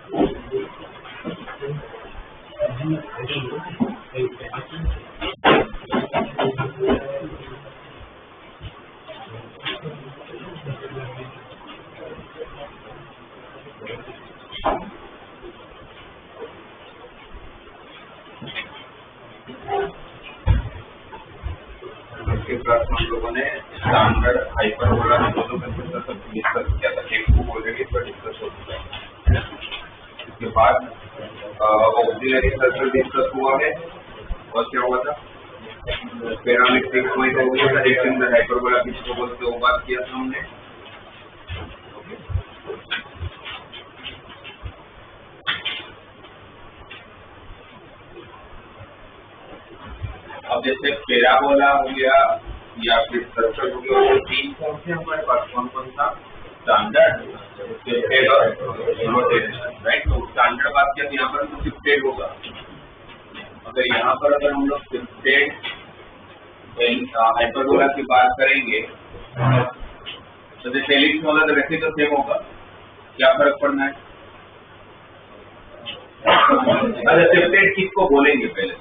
हम लोगों ने स्टैंडर्ड हाइपरबोला में दोनों कंसेप्ट सब डिस्कस किया था। एक को ऑलरेडी पर डिस्कस हो चुका है। इसके बाद ऑक्सिलरी सर्कल डिस्कस हुआ है और क्या हुआ था, पैरामेट्रिक पॉइंट हो गया था, रेक्टेंगल हाइपरबोला किसको बोलते हैं वो बात किया था हमने। अब जैसे पैराबोला हो गया या फिर सर्कल हो गया, वो तीन फॉर्म से हमारे पास कौन कौन सा, स्टैंडर्ड, शिफ्टेड और रोटेशनल, राइट। तो स्टैंडर्ड बात किया यहाँ पर तो शिफ्टेड होगा। अगर यहाँ पर अगर हम लोग शिफ्टेड हाइपरबोला की बात करेंगे तो जैसे एलिप्स होगा तो वैसे तो सेम होगा, क्या फर्क पड़ना है। अगर शिफ्टेड किसको बोलेंगे पहले,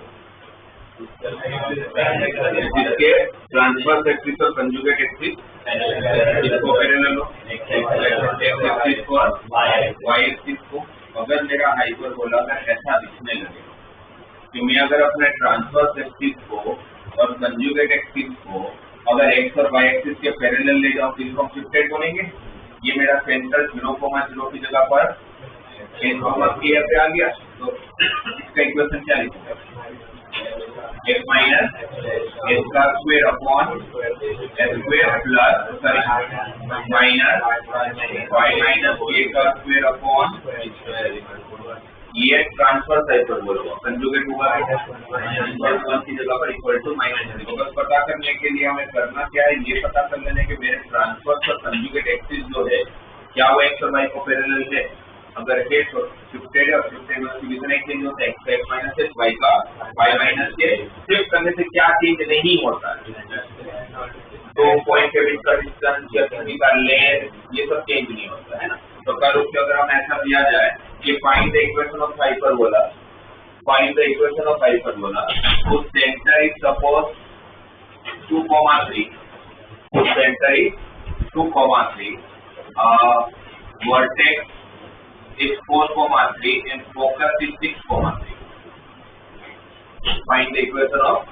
जिसके ट्रांसवर्स एक्सिस और कंजुगेट एक्सिस इसको पैरेलल हो, एक्स एक्सिस को और वाई एक्सिस को। अगर मेरा हाइपरबोला का ऐसा दिखने लगे कि मैं अगर अपने ट्रांसवर्स एक्सिस को और कंजुगेट एक्सिस को अगर एक्स और वाई एक्सिस के पैरेलल ले जाऊं तो इसको हम शिफ्टेड बोलेंगे। ये मेरा सेंटर 0,0 की जगह पर a पे आ गया, तो इसका इक्वेशन क्या लिखूंगा, x माइनस s का square upon s square plus minus y minus a का स्क्वायर अपॉन ये ट्रांसवर्स हाइपरबोला होगा, कंजुगेट होगा +1 की जगह पर इक्वल टू -0। तो बस पता करने के लिए हमें करना क्या है, ये पता कर लेने के मेरे ट्रांसवर्स और कंजुगेट एक्सिस जो है क्या वो x और y को पैरेलल है। अगर है तो शिफ्टेड है, और शिफ्टेड में कितना चेंज होता है, x का x माइनस s, y का y माइनस a। शिफ्ट करने से क्या चेंज नहीं होता है, तो पॉइंट के बीच का डिस्टेंस या किसी का लेंथ ये सब चेंज नहीं होता है ना। तो कल उसके अगर हम ऐसा दिया जाए कि find the equation of hyperbola, find the equation of hyperbola, तो सेंटर इज सपोज 2,3, तो centre is 2,3, vertex is 4,3 and focus is 6,3. Find the equation of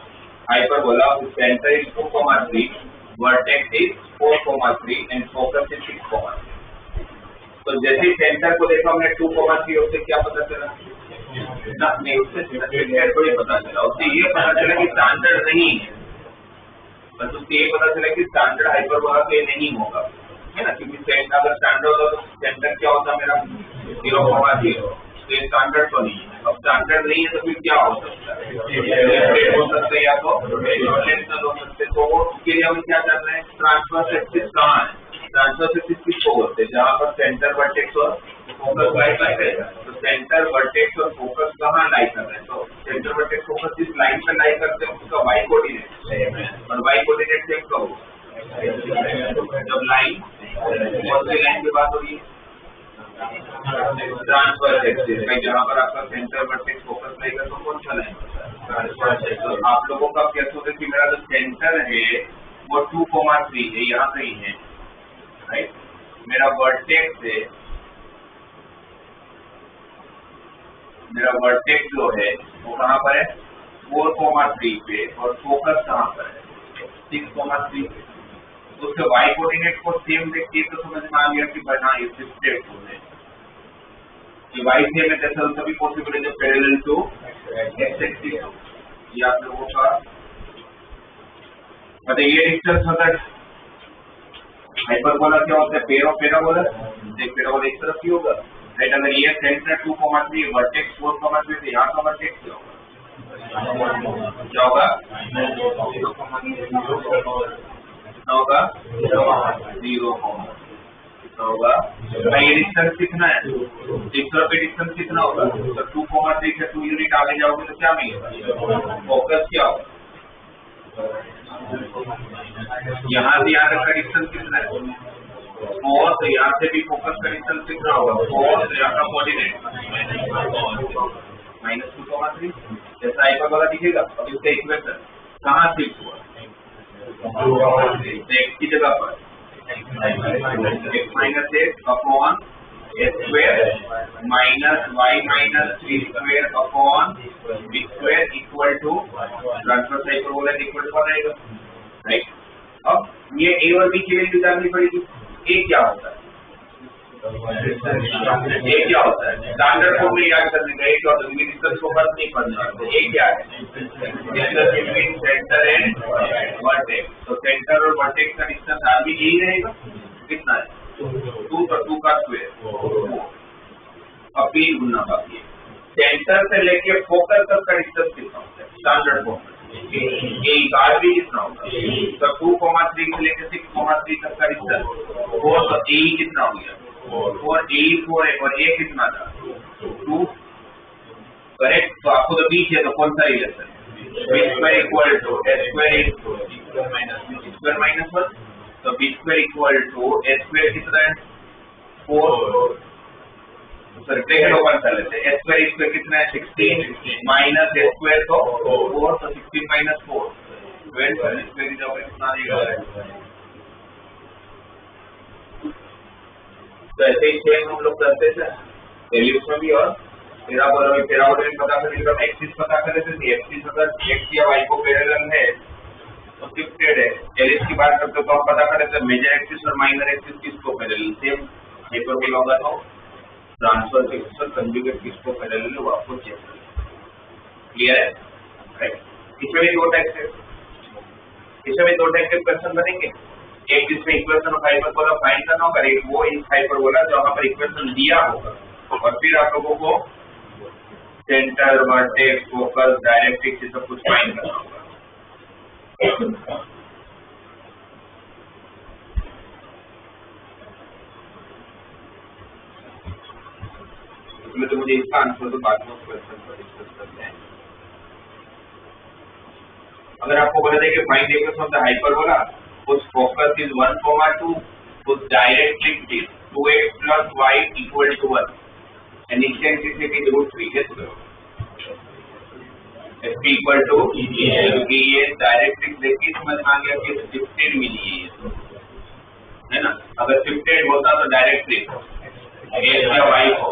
hyperbola whose center is 2,3, vertex is 4,3 and focus is 6,3. तो जैसे centre को देखा हमने 2,3, उससे क्या पता चला ना, नहीं उससे सेंटर को ही पता चला, उससे ये पता चला कि स्टैंडर्ड नहीं है, बस उससे ये पता चला कि स्टैंडर्ड हाइपरबोला के नहीं होगा, है ना। क्योंकि सेंटर अगर स्टैंडर्ड होता तो सेंटर क्या होता मेरा 0,0, तो ये स्टैंडर्ड तो नहीं है। अब स्टैंडर्ड नहीं है तो फिर क्या हो सकता है, हो सकता है या तो रोटेशनल हो सकते। तो उसके लिए हम क्या कर रहे हैं, ट्रांसवर्स एक्सिस कहाँ है, ट्रांसवर्स एक्सिस किसको बोलते हैं, जहाँ पर सेंटर वर्टेक्स और फोकस लाई कर रहे हैं। तो सेंटर वर्टेक्स और फोकस कहाँ लाई कर रहे हैं, तो सेंटर वर्टेक्स फोकस जिस लाइन पर लाई करते हैं उसका वाई कोऑर्डिनेट, और वाई कोऑर्डिनेट सेम का होगा जब लाइन कौन सी लाइन की बात हो रही है, ट्रांसवर्स एक्सिस, जहाँ पर आपका सेंटर वर्टेक्स फोकस लाएगा तो कौन सा लाइन होता है, ट्रांसवर्स एक्सिस। तो आप लोगों का क्या सोचे कि मेरा जो सेंटर है वो 2,3 है, यहाँ कहीं है, राइट। मेरा वर्टेक्स है, मेरा वर्टेक्स जो है वो कहाँ पर है 4,3 पे, और फोकस कहाँ पर है 6,3 पे। तो उसके वाई कोऑर्डिनेट को सेम देखिए तो समझ में आ गया कि बना ये शिफ्टेड है कि वाई सेम है, जैसा सभी पॉसिबल है जो पैरेलल टू एक्स एक्सिस। ये आप लोगों का मतलब ये डिस्टेंस अगर हाइपरबोला क्या होता है, पैराबोला, एक पैराबोला एक तरफ ही होगा, राइट। अगर ये सेंटर 2,3 वर्टेक्स 4,3 तो यहाँ का वर्टेक्स क्या होगा, क्या होगा, होगा 0 होगा। ये डिस्टेंस कितना है, इस तरफ पे डिस्टेंस कितना होगा, तो 2,3 से 2 यूनिट आगे जाओगे तो क्या मिलेगा, फोकस क्या होगा, यहाँ से यहाँ तक का डिस्टेंस कितना है 4 तो यहाँ से भी फोकस का डिस्टेंस कितना होगा 4 तो यहाँ का कोऑर्डिनेट -2,3 जैसा हाइपरबोला दिखेगा। अब इसका इक्वेशन कहाँ शिफ्ट हुआ x की जगह पर x - x upon s square minus y minus 3 square upon b square equal to transverse hyperbola equal to रहेगा, राइट। अब ये a और b की वैल्यू जाननी पड़ेगी। a क्या होता है स्टैंडर्ड फॉर्म में याद करने का एक और डिस्टेंस को फर्क नहीं पड़ना। तो a क्या है distance between centre and vertex. तो सेंटर और वर्टेक्स का डिस्टेंस आज भी यही रहेगा, कितना है 2 तो 2 का स्क्वायर। अब b गुना बाकी है। सेंटर से लेके फोकस तक का डिस्टेंस कितना होता है स्टैंडर्ड फॉर्म में ये कार भी कितना होगा तो 2,3 से लेके 6,3 तक का डिस्टेंस 4 तो a कितना हो गया 4 a 4 है और a कितना था 2 करेक्ट। तो आपको तो b है तो कौन सा relation b square equal to s square minus 1 तो b square equal to s square कितना है 4 सर ब्रैकेट ओपन कर लेते हैं s स्क्वायर कितना है 16 माइनस s स्क्वायर तो 4 तो 16 माइनस 4 12 स्क्वायर कितना आएगा। तो ऐसे ही सेम हम लोग करते थे एलिप्स में भी और पैराबोला में पता करने के बाद एक्सिस पता कर लेते थे। एक्सिस अगर x या y को पैरेलल है तो शिफ्टेड है। एलिप्स की बात करते तो हम पता कर लेते मेजर एक्सिस और माइनर एक्सिस किसको पैरेलल सेम हाइपरबोला होगा तो ट्रांसवर्स एक्सिस और कंजुगेट किसको पैरेलल है वो आपको चेक करना क्लियर है, राइट। इसमें भी दो टाइप के क्वेश्चन बनेंगे। एक जिसमें इक्वेशन ऑफ हाइपरबोला फाइंड करना होगा, एक वो इस हाइपरबोला जो वहां पर इक्वेशन दिया होगा और फिर आप लोगों को सेंटर वर्टेक्स फोकस डायरेक्ट्रिक्स ये सब कुछ फाइंड करना होगा। इसमें तो मुझे इसका आंसर तो बाद में क्वेश्चन पर डिस्कस करते हैं। अगर आपको बोला जाए कि find the equation of the hyperbola whose focus is 1,2 whose directrix is 2x plus y equal to 1 and eccentricity is √3 yes sir f equal to ये डायरेक्ट्रिक्स देखिए समझ में आ गया कि शिफ्टेड मिली है ना। अगर शिफ्टेड होता तो डायरेक्ट्रिक्स x या y को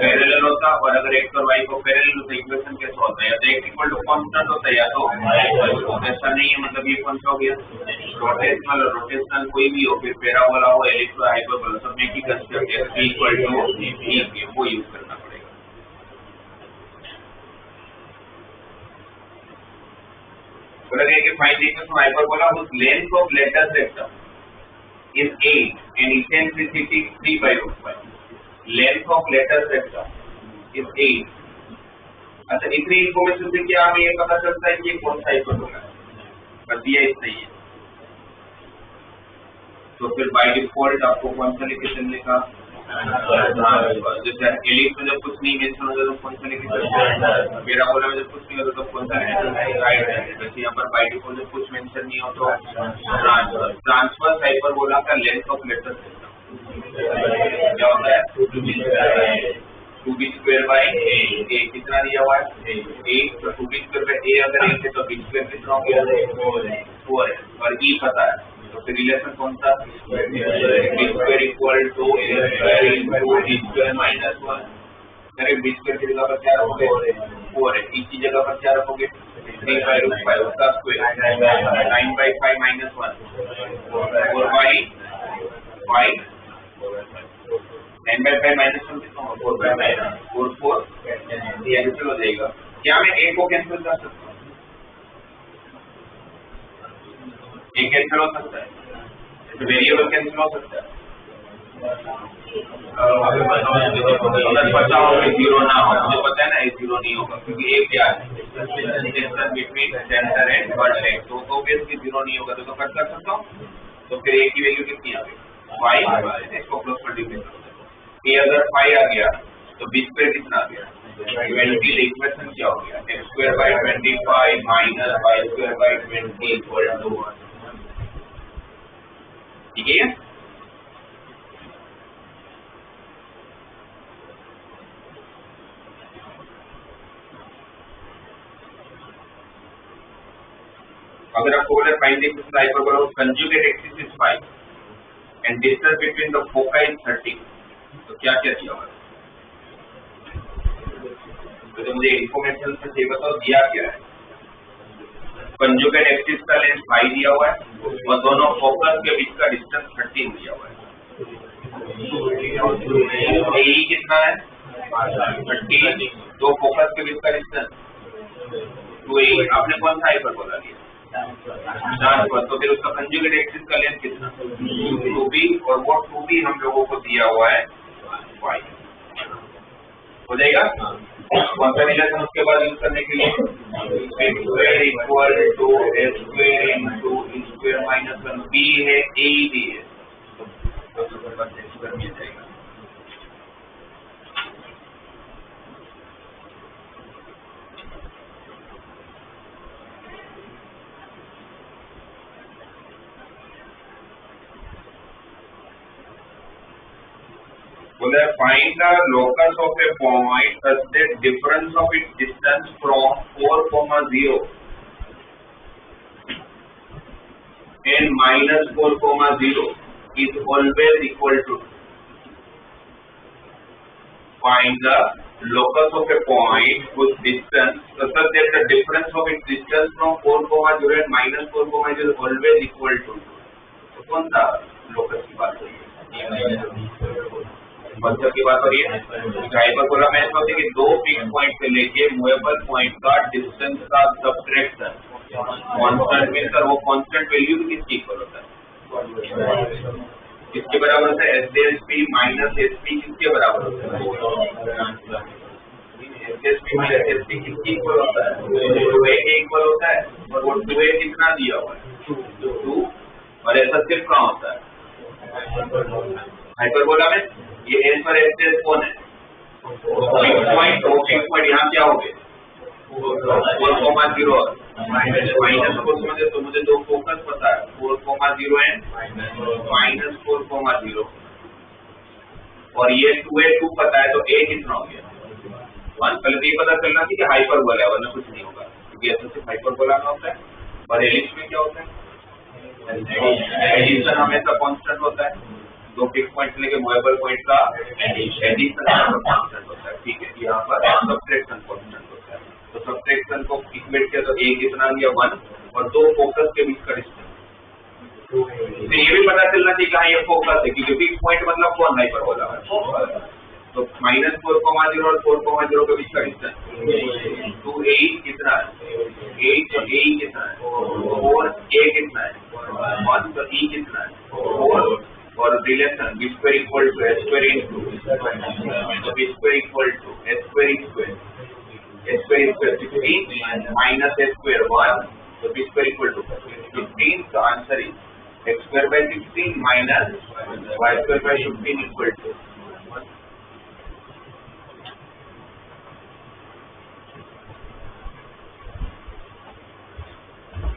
पैरेलल होता और अगर x और y को पैरेलल होता इक्वेशन कैसा होता है या तो x इक्वल टू कांस्टेंट होता है या तो ऐसा नहीं है। मतलब ये कौन सा हो गया रोटेशनल कोई भी हो फिर पैराबोला हो एलिप्स हो हाइपरबोला सब में की कंसेप्ट x इक्वल टू वो यूज करना पड़ेगा। बोला गया कि find the equation of hyperbola whose length of letter sector is 8 and eccentricity 3/5 length of letter sector is 8। अच्छा इतनी इंफॉर्मेशन से क्या हमें ये पता चलता है कि ये कौन सा हाइपरबोला है बस ये इतना ही है। तो फिर बाय डिफॉल्ट आपको कौन सा लेके चलने का जैसे एलिप्स में जब कुछ नहीं मेंशन होता तो कौन सा लेके चलते हैं पैराबोला में जब कुछ नहीं होता तो कौन सा राइट है। वैसे यहाँ पर बाय डिफॉल्ट जब कुछ मेंशन नहीं हो तो ट्रांसवर्स हाइपरबोला का लेंथ ऑफ लेटर क्या होता है 2b स्क्वायर बाई a कितना दिया हुआ है 8 तो 2b स्क्वायर बाई a अगर 8 है तो b स्क्वायर कितना हो गया 4 है और e पता है तो फिर रिलेशन कौन सा b square equal to a square into b square minus 1 correct. b square की जगह पर क्या रखोगे 4 है e की जगह पर क्या रखोगे 3/5 उसका स्क्वायर 9/5 माइनस 1 4/5 9/5 माइनस 1 कितना होगा 4/4 ये कैंसिल हो जाएगा। क्या मैं a को कैंसिल कर सकता हूँ a कैंसिल हो सकता है तो वेरिएबल कैंसिल हो सकता है अगर पता हो कि 0 ना हो मुझे पता है ना ये 0 नहीं होगा क्योंकि a क्या है distance between centre and vertex तो ऑब्वियसली 0 नहीं होगा तो कट कर सकता हूँ। तो फिर a की वैल्यू कितनी आ गई 5 इसको प्लस मल्टीप्लाई a अगर 5 आ गया तो b स्क्वायर कितना आ गया 20 इक्वेशन क्या हो गया x स्क्वायर बाई 25 माइनस y square by 20 equal to 1 ठीक है। अगर आपको बोले find the axis hyperbola of conjugate axis is 5 and distance between the foci is 30, तो क्या क्या दिया हुआ है? तो मुझे इन्फॉर्मेशन से ये बताओ दिया क्या है? कंजुगेट एक्सिस का लेंथ 5 दिया हुआ है और दोनों फोकस के बीच का डिस्टेंस 13 दिया हुआ है। AE कितना है? 30। दो फोकस के बीच का डिस्टेंस 2AE। आपने कौन सा हाइपरबोला लिया? तो फिर उसका कंजुगेट एक्सिस का लेंथ कितना? 2B, और वो 2B हम लोगों को दिया हुआ है 5। हो जाएगा? कौन सा रिलेशन उसके बाद यूज करने के लिए? x square equal to a square into e square minus 1। b है, a भी है, तो उसके बाद x स्क्वायर मिल जाएगा। बोले find the locus of a point such that difference of its distance from 4,0 and -4,0 is always equal to. Find the locus of a point whose distance such that the difference of its distance from 4,0 and -4,0 is always equal to. तो कौन सा locus की बात हो रही है? बंदर की बात हो रही है। हाइपरबोला में ऐसा होता है कि दो फिक्स पॉइंट से लेके मूवेबल पॉइंट का डिस्टेंस का सबट्रैक्शन कांस्टेंट मिलकर वो कांस्टेंट वैल्यू भी किसकी इक्वल होता है? किसके बराबर होता है? SSP माइनस SP किसके बराबर होता है? SSP माइनस SP किसकी इक्वल होता है? 2A के इक्वल होता है। और वो 2A कितना दिया हुआ है? 2। और ऐसा सिर्फ कहाँ होता है? हाइपरबोला में। ये एन पर एक्सेस कौन है? फिक्स पॉइंट यहाँ क्या हो गए? 4,0 माइनस 4 समझे तो मुझे दो फोकस पता है, 4,0 एंड -4,0, और ये 2A2 पता है, तो A कितना हो गया? 1। पहले तो ये पता चलना चाहिए कि हाइपरबोला है, वरना कुछ नहीं होगा, क्योंकि ऐसा सिर्फ हाइपरबोला में होता है। और एलिप्स में क्या होता है? एडिशन हमेशा कांस्टेंट होता है। दो फिक्स पॉइंट लेके मूवेबल पॉइंट का एडिशन कांस्टेंट होता है। ठीक है, यहाँ पर सबट्रैक्शन कांस्टेंट होता है। तो सबट्रैक्शन को इक्वेट किया तो A कितना गया? 1, और दो फोकस के बीच का डिस्टेंस। तो ये भी पता चलना चाहिए कि हाँ ये फोकस है, क्योंकि फिक्स पॉइंट मतलब कौन? हाइपरबोला है। तो -4,0 और 4,0 के बीच का डिस्टेंस 2A कितना है? 8। तो A कितना है? 4। A कितना है? 1। तो E कितना है? 4। और relation b square equal to s square into, तो b square equal to s square square 15 minus s square 1, तो b स्क्वायर इक्वल टू 15। तो answer is x square by 16 minus y square by 15 equal to 1।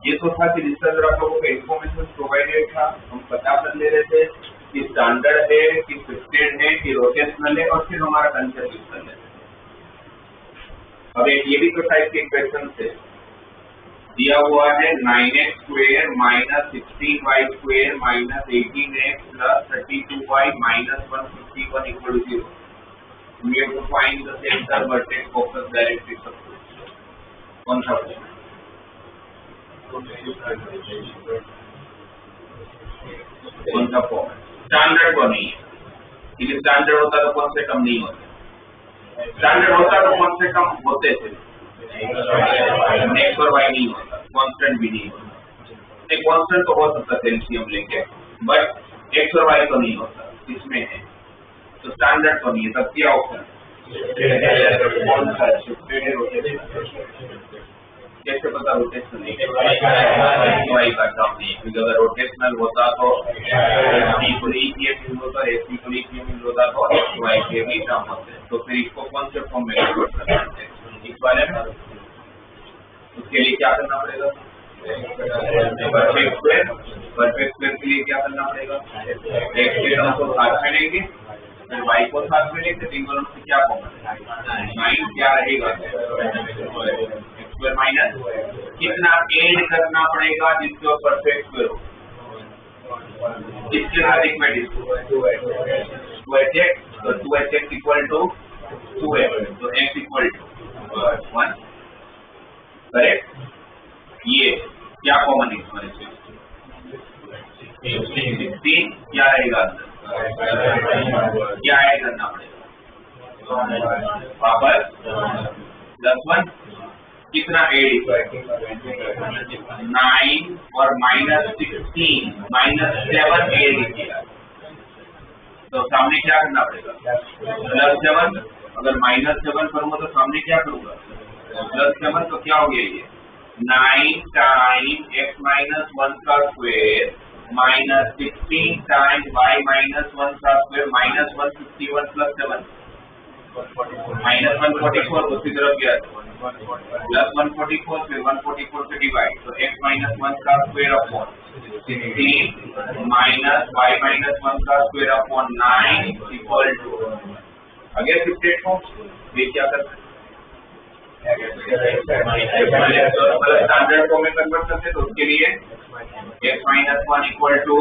ये तो था कि जिस तरह आप लोगों को इन्फॉर्मेशन प्रोवाइडेड था, हम पता कर ले रहे थे कि स्टैंडर्ड है कि फिक्स्ड है कि रोटेशनल है, और फिर हमारा कंसेप्ट यूज कर लेते हैं। अब एक ये भी तो टाइप के क्वेश्चन से दिया हुआ है 9x square minus 16y square minus 18x plus 32y minus 151 equal to 0। We have to find the center, vertex, focus, directrix of this. कौन सा है? कौन सा फॉर्म है? स्टैंडर्ड तो नहीं है, क्योंकि स्टैंडर्ड होता तो कौन से कम नहीं होते। स्टैंडर्ड होता तो कौन से कम होते थे, x और y नहीं होता, कांस्टेंट भी नहीं होता। एक कांस्टेंट तो हो सकता है एलसीएम लेके, बट x और y तो नहीं होता, इसमें है। तो स्टैंडर्ड तो नहीं है, तब क्या ऑप्शन कौन सा? कैसे पता रोटेशनल नहीं है? y का टर्म नहीं है, क्योंकि अगर रोटेशनल होता तो s को EPF यूज होता, s को EPF यूज होता तो y के भी टर्म होते। तो फिर इसको कौन से फॉर्म में कन्वर्ट करना है इस वाले में? उसके लिए क्या करना पड़ेगा? परफेक्ट स्क्वायर के लिए क्या करना पड़ेगा? x के टर्म को साथ में लेंगे, फिर y को साथ में लेंगे, तीन दोनों से क्या कॉमन है? 9 क्या रहेगा? स्क्वायर माइनस कितना ऐड करना पड़ेगा जिसके ऊपर परफेक्ट स्क्वायर हो, इसके अरिथमेटिक 2h तो 2h इक्वल टू 2x तो x इक्वल टू 1 करेक्ट। ये क्या कॉमन है इसमें 16 क्या रहेगा क्या ऐड करना पड़ेगा वापस +1 कितना ऐड 9 और -16 -7 ऐड किया तो सामने क्या करना पड़ेगा +7 अगर -7 करूंगा तो सामने क्या करूंगा +7 तो क्या हो गया ये 9 टाइम x - 1 का स्क्वायर -16 टाइम y - 1 का स्क्वायर -151 + 7 -144 दूसरी तरफ गया +144 फिर 144 से डिवाइड तो x - 1 का स्क्वायर अपॉन 16 माइनस y - 1 का square upon 9 equal to again shifted form ये क्या करते हैं स्टैंडर्ड फॉर्म में कन्वर्ट करते तो उसके लिए x - 1 equal to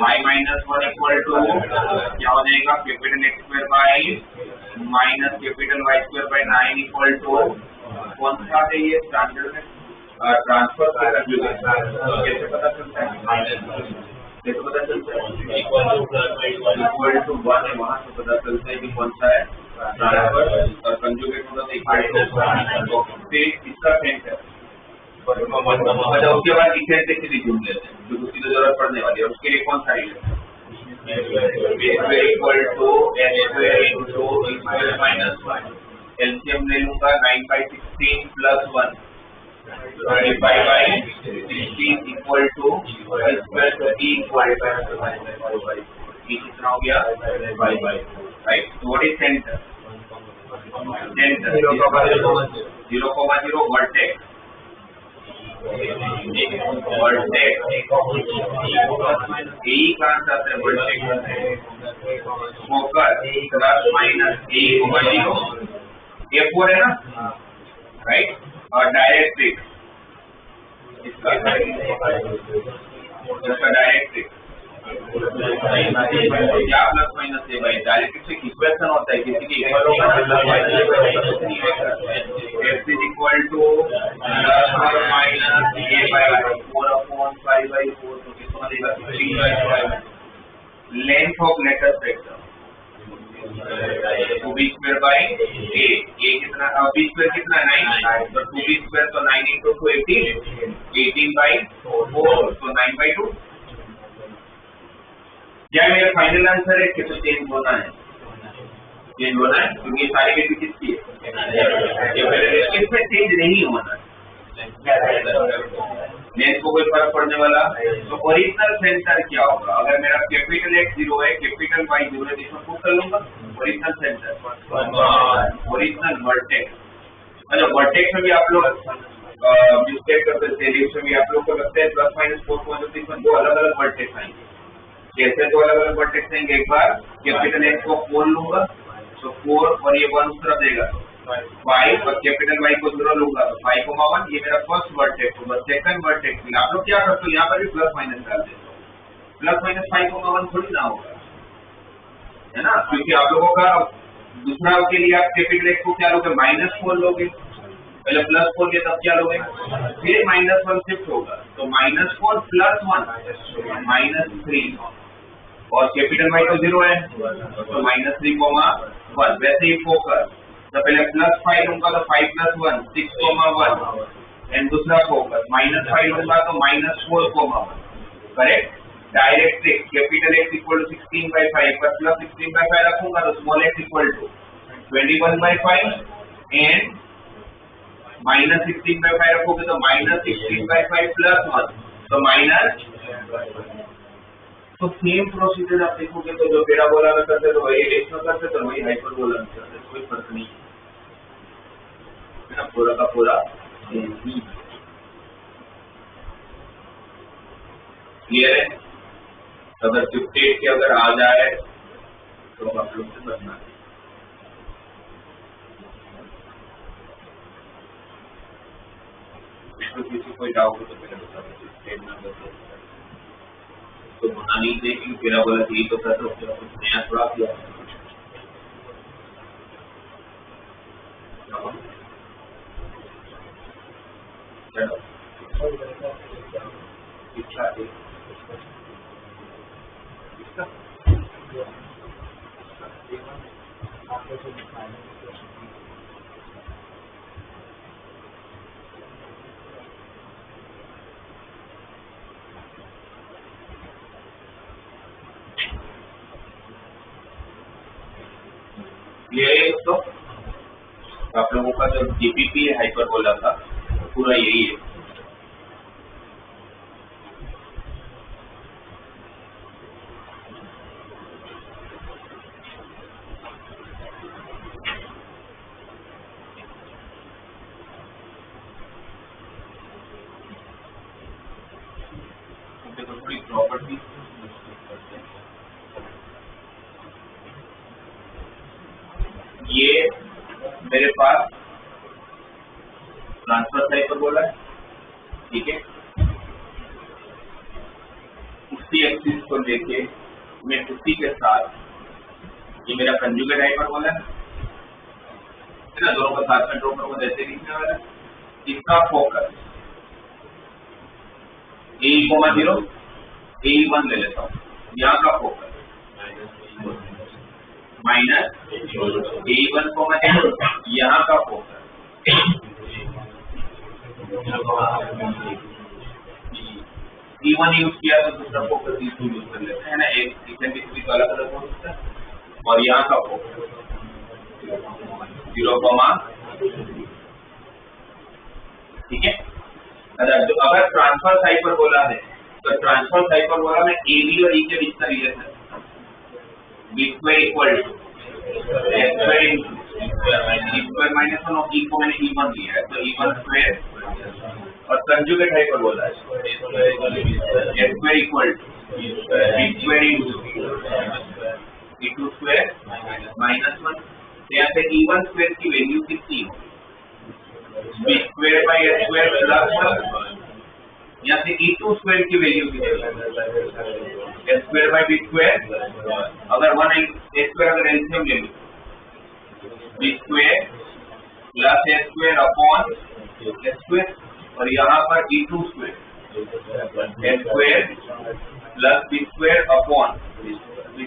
y - 1 equal to क्या हो जाएगा capital x square by minus capital y square by 9 equal to कौन सा है ये स्टैंडर्ड में ट्रांसफर कैसे पता चलता है कैसे पता चलता है इक्वल टू 1 है वहां से पता चलता है कि कौन सा है ट्रांसफर और कंजुगेट होगा तो इक्वल टू इसका सेंटर अच्छा उसके बाद इसेंट्रिसिटी ढूंढ लेते हैं जो उसकी तो जरूरत पड़ने वाली है उसके लिए कौन सा है equal to n square into e square minus 1 LCM ले लूंगा 9/16 प्लस 1 25/16 इक्वल टू स्क्वायर तो e इक्वल टू कितना हो गया 5/4 राइट तो व्हाट इज सेंटर 0,0 वर्टेक्स यही कहाँ से आता है फोकस प्लस माइनस A4 है ना राइट और डायरेक्ट्रिक्स इसका डायरेक्ट्रिक्स क्या प्लस माइनस है भाई डायरेक्ट्रिक्स एक इक्वेशन होता है किसी की इक्वल होगा x is equal to plus or minus a/4/5/4 तो कितना देगा 16/5 length of latus rectum 2b square by a कितना b square कितना 9 तो 2b square तो 9 into 2 18/4 तो 9/2 क्या मेरा फाइनल आंसर है कि तो चेंज होना है क्योंकि सारी वैल्यू किसकी है इसमें चेंज नहीं होना लेंथ को कोई फर्क पड़ने वाला तो ओरिजिनल सेंटर क्या होगा अगर मेरा कैपिटल X 0 है कैपिटल Y 0 है इसमें पुट कर लूंगा ओरिजिनल सेंटर ओरिजिनल वर्टेक्स अच्छा वर्टेक्स में भी आप लोग मिस्टेक करते हैं में भी आप लोग को लगता है प्लस माइनस 4 तो इसमें दो अलग अलग वर्टेक्स आएंगे कैसे दो अलग अलग वर्टेक्स आएंगे एक बार कैपिटल X को 4 लूंगा तो 4 और ये 1 उस तरफ देगा 5 और कैपिटल Y को 0 लूंगा तो 5,1 ये मेरा फर्स्ट वर्टेक्स होगा सेकंड वर्टेक्स आप लोग क्या करते हो यहाँ पर भी प्लस माइनस डाल देते हो प्लस माइनस 5,1 थोड़ी ना होगा है ना क्योंकि आप लोगों का दूसरा के लिए आप कैपिटल X को क्या लोगे -4 लोगे पहले +4 के तब क्या लोगे फिर -1 शिफ्ट होगा तो -4 + 1 -3 और कैपिटल Y तो 0 है तो -3,1 वैसे ही फोकस तो पहले +5 लूंगा तो 5 + 1 6,1 एंड दूसरा फोकस -5 लूंगा तो -4,1 correct directrix capital X equal to 16/5 पर प्लस 16/5 रखूंगा तो small x equal to 21/5 and -16/5 रखोगे तो -16/5 + 1 तो माइनस तो सेम प्रोसीजर आप देखोगे तो जो पैराबोला में करते तो वही एक्स में करते तो वही हाइपरबोला में करते कोई फर्क नहीं है ना पूरा का पूरा क्लियर है अगर 58 के अगर आ जाए तो आप लोग से बचना है तो किसी कोई डाउट हो तो पहले बता दो स्टेट नंबर तो बना नहीं दे कि मेरा बोला यही तो कर दो कुछ नया थोड़ा किया ये तो आप लोगों का जो जीपीपी हाइपरबोला था पूरा यही है। थोड़ी प्रॉपर्टी ये मेरे पास ट्रांसफर हाइपरबोला है, ठीक है। उसी एक्सिस को लेके मैं उसी के साथ ये मेरा कंजुगेट हाइपरबोला है ना, दोनों का साथ में ड्रॉ करूंगा जैसे लिखने वाला है। इसका फोकस A,0 A1 ले लेता हूँ, यहाँ का फोकस माइनस A1, यहाँ का फोकस E1 यूज किया तो दूसरा फोकस E2 यूज कर लेते हैं ना, एक इसेंट्रिसिटी तो अलग अलग हो सकता है। और यहाँ का फोकस 0, ठीक है। अगर ट्रांसफर हाइपरबोला है तो ट्रांसफर हाइपरबोला में AB और E के बीच का relation B² equal to S² E² minus 1 और E को मैंने E1 लिया है तो E1² और कंजुगेट हाइपरबोला है S² equal to B² E2² minus 1। यहाँ से E1² की वैल्यू कितनी हो B² S² प्लस यहाँ से E2² की वैल्यू कितनी S² B²। अगर 1 A² अगर एलसीएम ले लो B² plus S² upon S² और यहाँ पर E2² S² plus B² upon B²,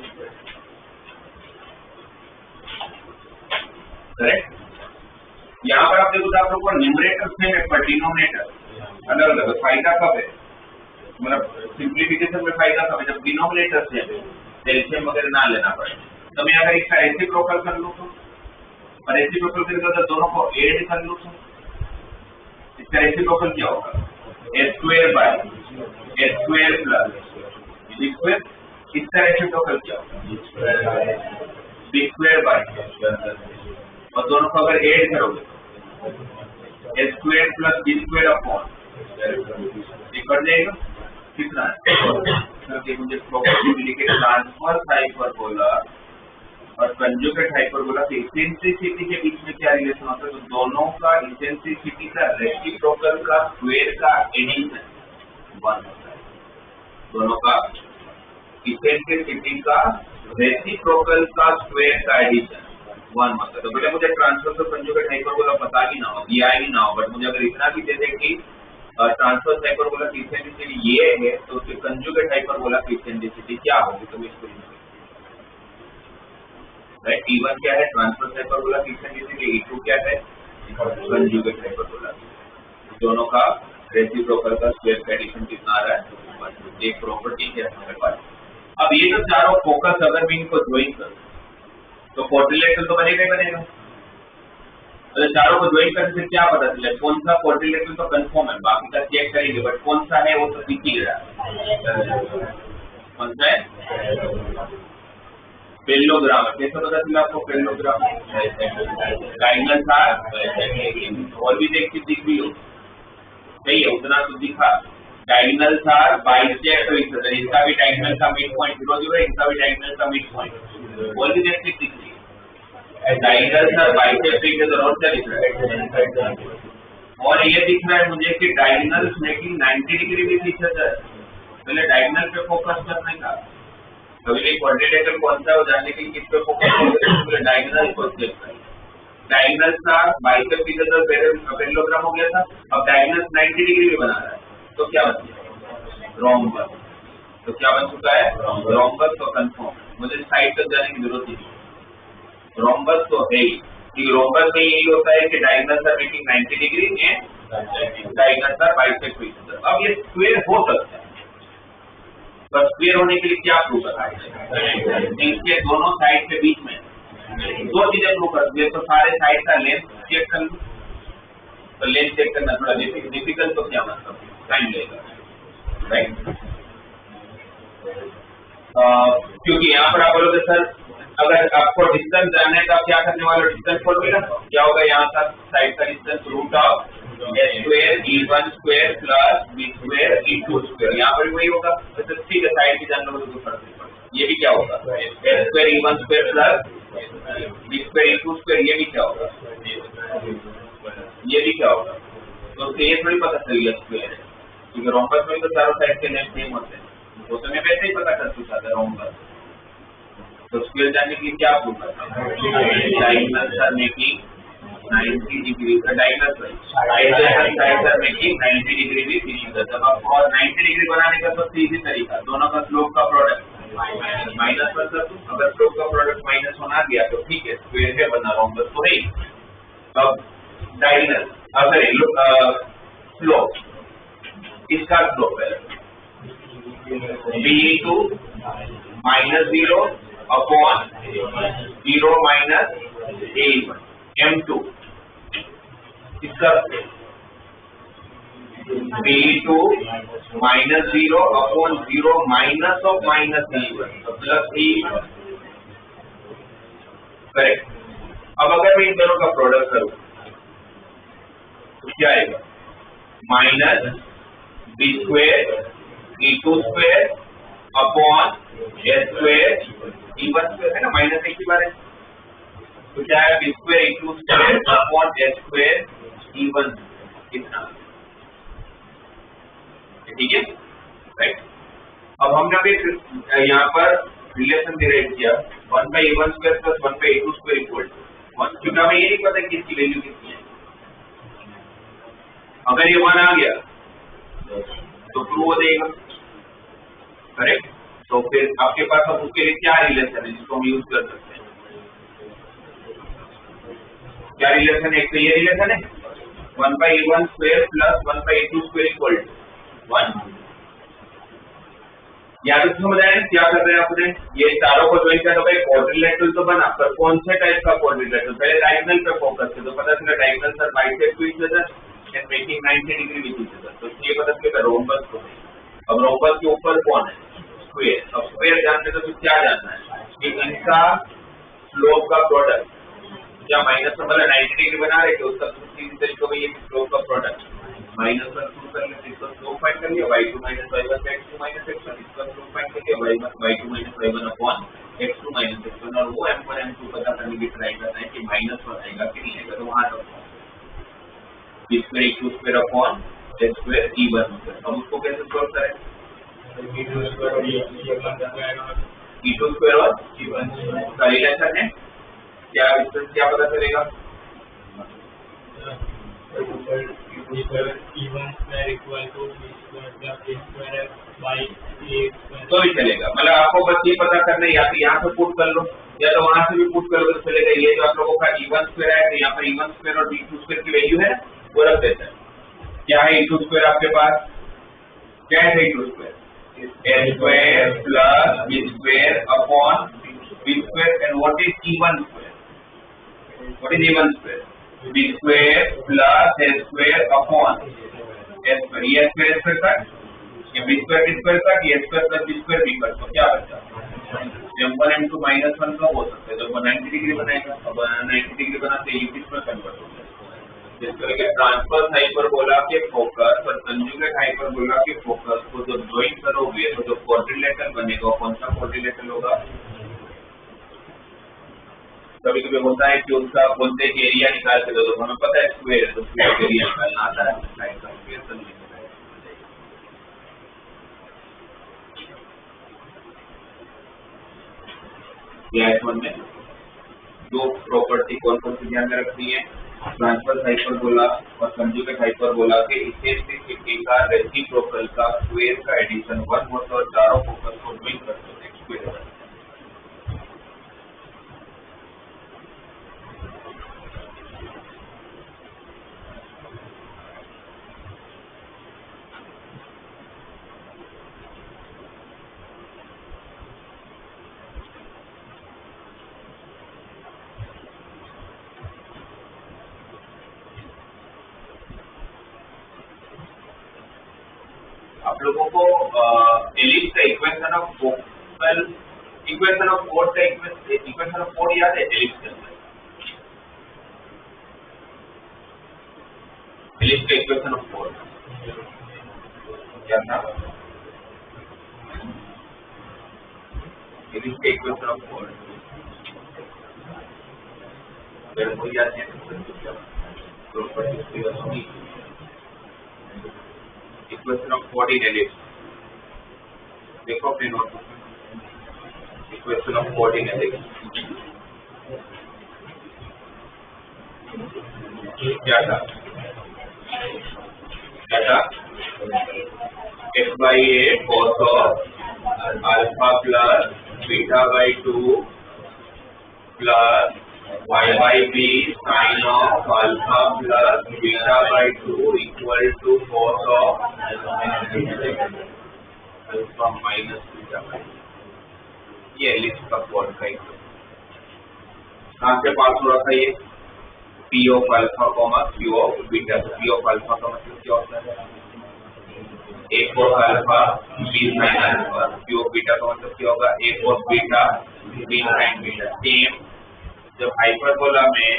correct. यहाँ पर आप देखो तो आप लोग को न्यूमरेटर सेम है पर डिनोमिनेटर अलग अलग। फायदा कब है, मतलब सिंप्लीफिकेशन में फायदा कब है, जब डिनोमिनेटर सेम है एलसीएम वगैरह ना लेना पड़े। तो मैं अगर इसका रेसिप्रोकल कर लूँ तो, और रेसिप्रोकल करके तो दोनों को ऐड कर लूँ तो इसका रेसिप्रोकल क्या होगा S² प्लस B²। इसका रेसिप्रोकल क्या होगा B² और दोनों को अगर ऐड करोगे S² प्लस B² अपॉन ये कर जाएगा कितना है मुझे प्रॉपर्टी मिली कि ट्रांसफर हाइपरबोला और कंजुगेट हाइपरबोला के इसेंट्रिसिटी के बीच में क्या रिलेशन होता है, तो दोनों का इसेंट्रिसिटी का रेसिप्रोकल का स्क्वायर का एडिशन 1 होता है। दोनों का इसेंट्रिसिटी का रेसिप्रोकल का स्क्वायर का एडिशन 1 होता है। तो पहले मुझे ट्रांसफर और कंजुगेट हाइपरबोला पता ही ना हो, दिया ही ना हो, बट मुझे अगर इतना भी दे दे कि ट्रांसफर हाइपरबोला की इसेंट्रिसिटी ये है तो उसके कंजुगेट हाइपरबोला की इसेंट्रिसिटी क्या होगी, तो मैं इसको राइट। E1 क्या है ट्रांसफर हाइपरबोला की इसेंट्रिसिटी, E2 क्या है कंजुगेट हाइपरबोला। दोनों का रेसिप्रोकल का स्क्वायर का एडिशन कितना आ रहा है, एक प्रॉपर्टी है हमारे पास। अब ये जो चारों फोकस अगर मैं इनको ज्वाइन करूं तो क्वाड्रिलेटरल तो बनेगा ही बनेगा। तो चारों को ज्वाइन करने से क्या पता चले कौन सा क्वाड्रिलेटरल तो कंफर्म है, बाकी का चेक करेंगे, बट कौन सा है वो तो दिख ही रहा है। कौन सा है पेलोग्राम है, कैसे पता चला आपको पेलोग्राम डायगोनल था और भी देख दिख भी हो सही है उतना तो दिखा। डायगोनल था बाइसेक्टर इसका भी डायगोनल का मिड पॉइंट 0 है, इनका भी डायगोनल का मिड पॉइंट और भी देख दिख रही है। डायगोनल था बाइसेक्टर इधर और क्या दिख रहा है और ये दिख रहा है मुझे कि डायगोनल मेकिंग 90 डिग्री भी पीछे है। पहले डायगोनल पे फोकस करने का, कभी क्वाड्रिलेटरल कौन सा है वो जानने के लिए किस पे फोकस करेंगे, डायगोनल को चेक करें। डायगोनल का बाइसेप बिसेप्स पैरेललोग्राम हो गया था, अब डायगोनल 90 डिग्री भी बना रहा है, तो क्या बन गया रोम्बस। तो क्या बन चुका है रोम्बस। तो कंफर्म, मुझे साइड तक जाने की जरूरत नहीं। रोम्बस तो है ही, रोम्बस में यही होता है कि diagonals are making 90 degree and diagonals are bisect to each other. अब ये स्क्वायर हो सकता है, पर स्क्वायर होने के लिए क्या प्रूव करना है, इसके दोनों साइड के बीच में दो चीजें प्रूव करती है। तो सारे साइड का लेंथ चेक कर लूं, तो लेंथ चेक करना थोड़ा डिफिकल्ट, तो क्या मतलब टाइम लेगा, राइट। क्योंकि यहाँ पर आप बोलोगे सर अगर आपको डिस्टेंस जानना है तो आप क्या करने वाले हो, डिस्टेंस फॉर्मूला क्या होगा, यहाँ तक साइड का distance root of A square E1 square plus B square E2 square, यहाँ पर भी वही होगा। तो ठीक है, साइड की जानना होगा तो फर्क नहीं पड़ता। ये भी क्या होगा a square E1 square plus B square E2 square, ये भी क्या होगा, ये भी क्या होगा। तो ये थोड़ी पता चल गया स्क्वायर है, क्योंकि रोम्बस में तो चारों साइड के लेंथ सेम होते हैं, वो तो मैं वैसे ही पता कर चुका था रोम्बस। तो स्क्वायर जानने के लिए क्या प्रूव करना है, डायगोनल्स आर मेकिंग 90 डिग्री का diagonal sides are making 90 degree भी फिनिश करता है। और 90 डिग्री बनाने का सबसे इजी तरीका, दोनों का स्लोप का प्रोडक्ट माइनस कर सकूं। अगर स्लोप का प्रोडक्ट माइनस होना गया तो ठीक है, स्क्वायर है बना रोम्बस तो नहीं। अब डायगोनल अगर स्लोप, इसका स्लोप है B2 -0 upon 0 minus A1 M2, इसका B2 -0 upon 0 minus of minus A1 plus A1, correct. अब अगर मैं इन दोनों का प्रोडक्ट करूं तो क्या आएगा, minus b square E2 square upon ए स्क्वायर E1 स्क्वायर, है ना, माइनस एक ही बार है। तो क्या है b square E2 square upon ए स्क्वायर E1, इतना, ठीक है, राइट। अब हमने अभी यहाँ पर रिलेशन डिराइव किया 1/A1 square plus 1/A2 square equal to 1, क्योंकि हमें ये नहीं पता कि इसकी वैल्यू कितनी है। अगर ये 1 आ गया तो प्रूव हो जाएगा, करेक्ट। तो फिर आपके पास अब उसके लिए क्या रिलेशन है जिसको हम यूज कर सकते हैं, क्या रिलेशन है, एक तो ये रिलेशन है 1/A1 square plus 1/A2 square equal to 1। याद समझ आया क्या कर रहे हैं अपने, ये चारों को ज्वाइन कर, तो क्वाड्रिलेटरल तो बना, पर कौन से टाइप का क्वाड्रिलेटरल, पहले डायगोनल पे फोकस किया तो पता चला diagonals are bisect to each other and making 90 degree with each other, तो ये पता चला रोम्बस को है। अब रोम्बस के ऊपर कौन है, स्क्वायर। अब स्क्वायर जानते तो क्या जानना है कि इनका स्लोप का प्रोडक्ट, क्या माइनस में मतलब 90 डिग्री बना रहे थे उसका सीधी तरीके में ये स्लोप का प्रोडक्ट माइनस पर प्रूव कर लेते, इसका स्लोप फाइंड कर लिया y2 - y1 x2 - x1, इसका स्लोप फाइंड कर लिया y2 - y1 upon x2 - x1, और वो m1 m2 पता करने की ट्राई करना है कि माइनस पर आएगा कि नहीं आएगा, तो वहां तक b square E2 square upon a square E1 square. अब उसको कैसे सॉल्व करें, E2 स्क्वायर और E1 का रिलेशन है क्या, इससे क्या पता चलेगा, तो भी चलेगा। मतलब आपको बस ये पता करना है, या तो यहाँ से पुट कर लो या तो वहां से भी पुट कर लो तो चलेगा। ये जो आप लोगों का E1 स्क्वायर है, तो यहाँ पर E1 स्क्वायर और E2 स्क्वायर की वैल्यू है वो रख देता है। क्या है E2 स्क्वायर आपके पास, क्या है E2 square, A square plus B square upon B square, and what is E1 square, what is E1 square, B square plus A square upon A square, ये स्क्वायर स्क्वायर का ये B square square का ये square plus B square B कर, तो क्या बचा m1 m2 -1 का हो सकता है जब 90 डिग्री बनाएगा। अब 90 डिग्री बनाते ही किस में कन्वर्ट हो जाएगा, जिस तरह के ट्रांसवर्स हाइपरबोला के फोकस और कंजुगेट हाइपरबोला के फोकस को जब ज्वाइन करोगे तो जो क्वाड्रिलेटरल बनेगा कौन सा क्वाड्रिलेटरल होगा, कभी कभी होता है कि उसका बोलते हैं कि एरिया निकाल के दो, तो हमें पता है स्क्वायर है तो स्क्वायर एरिया निकालना आता है, साइड का स्क्वायर तो नहीं है। S1 में दो प्रॉपर्टी कौन कौन सी ध्यान में रखनी है, ट्रांसवर्स हाइपरबोला और कंजुगेट हाइपरबोला के इसे का रेसिप्रोकल का स्क्वायर का एडिशन 1 होता है और चारों फोकस को ज्वाइन करते हैं स्क्वायर। आप लोगों को एलिप्स का equation of focal equation of code का इक्वेशन ऑफ कोड याद है? एलिप्स के अंदर एलिप्स का इक्वेशन ऑफ कोड क्या था? एलिप्स का इक्वेशन ऑफ कोड अगर कोई याद है तो equation of code in ellipse देखो अपने नोटबुक में, equation of code in ellipse क्या था? x by a cos of alpha plus beta by 2 plus y by b sin of alpha plus beta by 2 equal to cos of alpha minus beta by 2। ये ellipse का code का कहाँ से पास हो रहा था? ये P of alpha comma Q of beta। P of alpha का मतलब क्या होता है? A cos alpha B sin alpha। Q of beta का मतलब क्या होगा? A cos beta B sin beta। Same जब हाइपरबोला में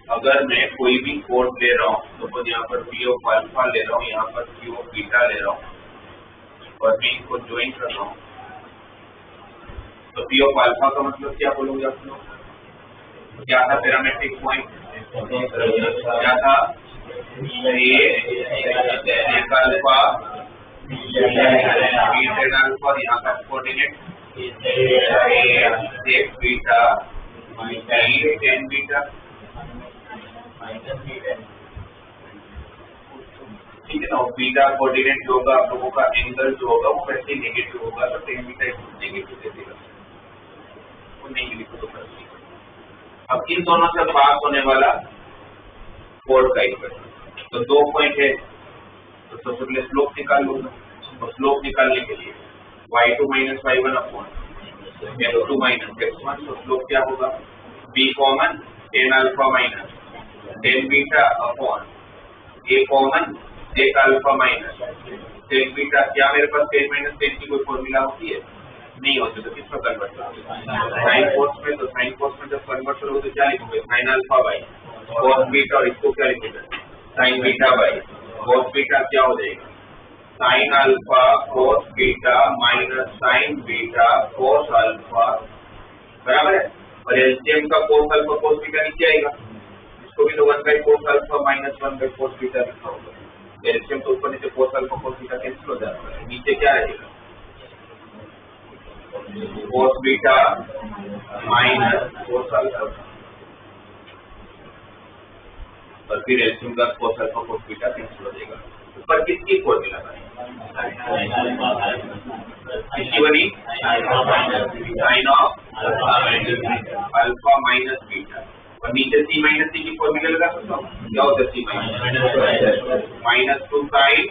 अगर मैं कोई भी कोड ले रहा हूँ तो यहाँ पर P of alpha ले रहा हूँ, यहाँ पर Q of beta ले रहा हूँ और मैं इनको ज्वाइन कर रहा हूँ, तो P of alpha का मतलब क्या बोलोगे आप लोग? क्या था पैरामेट्रिक पॉइंट? क्या था? A alpha B tan alpha और यहाँ का coordinate A beta B tan beta. ठीक है ना, बीटा कोऑर्डिनेट जो होगा आप लोगों का एंगल जो होगा वो वैसे नेगेटिव होगा, तो tan बीटा नेगेटिव दे देगा, वो नहीं लिखो तो कर। अब इन दोनों से पास होने वाला कोड का इक्वेशन, तो दो पॉइंट है तो सबसे पहले स्लोप निकाल लूंगा, और स्लोप निकालने के लिए y2 minus y1 upon x2 minus x1, तो स्लोप क्या होगा? b common tan alpha minus tan beta upon a common sec alpha minus sec beta. क्या मेरे पास tan माइनस tan की कोई फॉर्मूला होती है? नहीं होती, तो किसमें कन्वर्ट करोगे? साइन कोस में। तो साइन कोस में जब कन्वर्ट करोगे तो क्या लिखोगे? Sine alpha by cos beta, और इसको क्या लिखोगे? Sign beta by cos beta. क्या हो जाएगा? Sine alpha cos beta minus sign beta cos alpha, बराबर है। और एलसीएम का कोस अल्फा कोस बीटा नीचे आएगा, इसको भी तो 1 by cos alpha minus 1 by cos beta लिखा होगा। एलसीएम तो ऊपर नीचे cos alpha cos beta cancel हो जाता है, नीचे क्या रहेगा? Cos beta minus cos alpha, और फिर एलसीएम का cos alpha cos beta cancel हो जाएगा। ऊपर किसकी फॉर्मूला है? किसकी बनी? Sine of alpha minus beta, और नीचे सी माइनस सी की फॉर्मूला लगा सकता हूँ। क्या होता है c minus 2 sine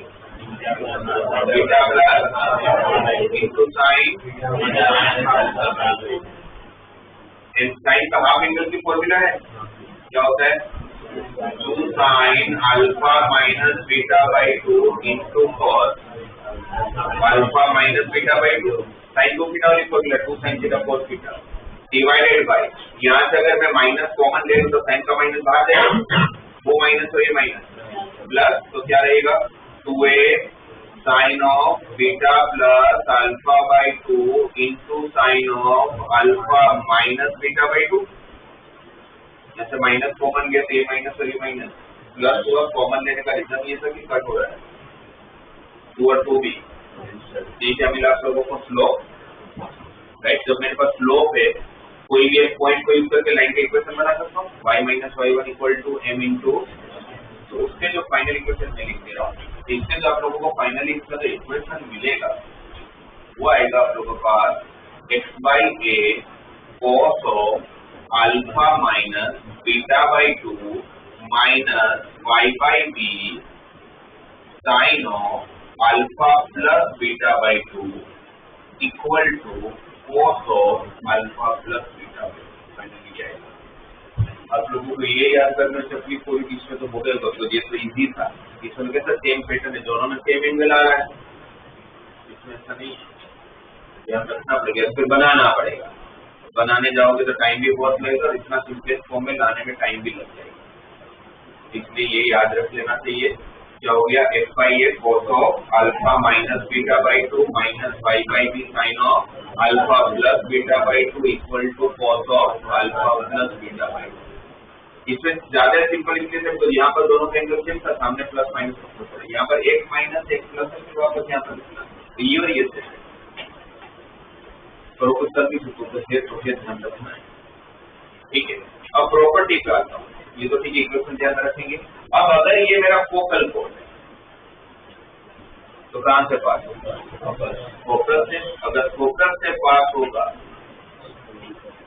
beta plus into sine का हाफ एंगल की फॉर्मूला है। क्या होता है? 2 sine alpha minus beta by 2 into cos alpha minus beta by 2। Sine को बीटा वाली formula 2 sine theta cos beta divided by, यहाँ से अगर मैं माइनस कॉमन ले लूं तो साइन का माइनस बाहर जाएगा, वो माइनस और ये माइनस प्लस, तो क्या रहेगा? 2a sine of beta plus alpha by 2 into sine of alpha minus beta by 2। जैसे माइनस कॉमन गया तो ये माइनस और ये माइनस प्लस हुआ, कॉमन लेने का रीजन ये था कि कट हो रहा है 2 और 2 भी। ये क्या मिला आप लोगों को? Slope, right. जब मेरे पास स्लोप है कोई भी एक पॉइंट को यूज करके लाइन का इक्वेशन बना सकता हूँ, y minus y1 equal to m into, तो उसके जो फाइनल इक्वेशन मैं लिख दे रहा हूँ, इससे जो आप लोगों को फाइनली इसका जो इक्वेशन मिलेगा वो आएगा आप लोगों के पास x by a cos of alpha minus beta by 2 minus y by b sine of alpha plus beta by 2 equal to cos of alpha plus beta finally क्या आएगा। आप लोगों को ये याद करना तकलीफ कोई इसमें तो हो गया, तो ये तो इजी था। इसमें कैसा सेम पैटर्न है, दोनों में सेम एंगल आ रहा है, इसमें ऐसा नहीं ध्यान रखना पड़ेगा, फिर बनाना पड़ेगा। बनाने जाओगे तो टाइम भी बहुत लगेगा और इतना सिंपलेस्ट फॉर्म में लाने में टाइम भी लग जाएगा। इसलिए ये याद रख लेना चाहिए। क्या हो गया? x by a cos of alpha minus beta by 2 minus y by b sine of alpha plus beta by 2 equal to cos of alpha plus beta by 2। इसमें ज्यादा सिंपल इंप्लीमेंट तो यहाँ पर दोनों का एंगल सेम था, सामने plus minus रखना पड़ेगा। यहाँ पर x माइनस x प्लस है, फिर वापस यहाँ पर लिखना तो ये और ये से तो कुछ कर भी सकते तो ध्यान रखना है, ठीक है। अब प्रॉपर्टी पे आता हूँ, ये तो ठीक है, इक्वेशन ध्यान रखेंगे। अब अगर ये मेरा फोकल पॉइंट है तो कहां से पास होगा? फोकस से। अगर फोकस से पास होगा